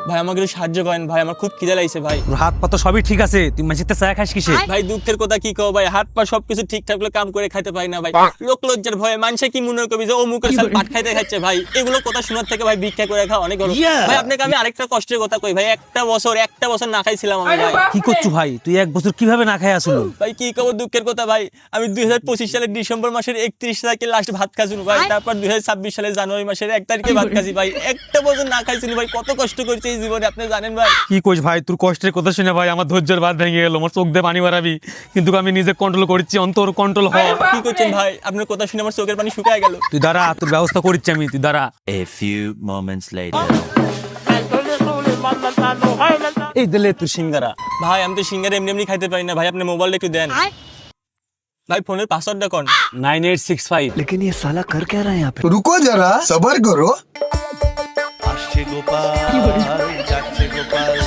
ভাই আমাকে একটু সাহায্য করেন ভাই, আমার খুব খিদে লাগছে ভাই। তোর হাত পা তো সবই ঠিক আছে, তুই মাঝিতে চা খাস কিসে? ভাই দুঃখের কথা কি কও ভাই, হাত পা সবকিছু ঠিকঠাক করে কাম করে খাইতে পারি না ভাই। লোক লজ্জার ভয়ে মানুষে কি মনে করবে যে ও মুখের সাথে পাট খাইতে খাচ্ছে ভাই। এগুলো কথা শোনার থেকে ভাই ভিক্ষা করে খাওয়া অনেক ভালো। ভাই আপনাকে আমি আরেকটা কষ্টের কথা কই ভাই, একটা বছর না খাইছিলাম আমি ভাই। কি করছু ভাই, তুই এক বছর কিভাবে না খাই আসলো? ভাই কি কব দুঃখের কথা ভাই, আমি 2025 সালের ডিসেম্বর মাসের 31 তারিখে লাস্ট ভাত খাইছিলাম ভাই। তারপর 2026 সালের জানুয়ারি মাসের 1 তারিখে ভাত খাইছি ভাই। একটা বছর না খাইছিলাম ভাই, কত কষ্ট করছি এই জীবনে আপনি জানেন ভাই। কি কইস ভাই, তোর কষ্টের কথা শুনে ভাই আমার ধৈর্যের বাঁধ ভেঙে গেল। আমার চোখ দিয়ে পানি বাড়াবি, কিন্তু আমি নিজে কন্ট্রোল করছি, অন্তর কন্ট্রোল হ। কি করছেন ভাই, আপনার কথা শুনে আমার চোখের পানি শুকিয়ে গেল। তুই দাঁড়া, তোর ব্যবস্থা করছি আমি, তুই দাঁড়া। A few moments later. এই দিলে তুই সিঙ্গারা। ভাই আমি তো সিঙ্গারা এমনি এমনি খাইতে পারি না ভাই, আপনি মোবাইলটা একটু দেন। ভাই ফোনের পাসওয়ার্ডটা কোন? 9865। लेकिन ये साला कर क्या रहा है यहाँ पे? रुको जरा सबर करो। আসছে গোপাল, যাচ্ছে গোপাল,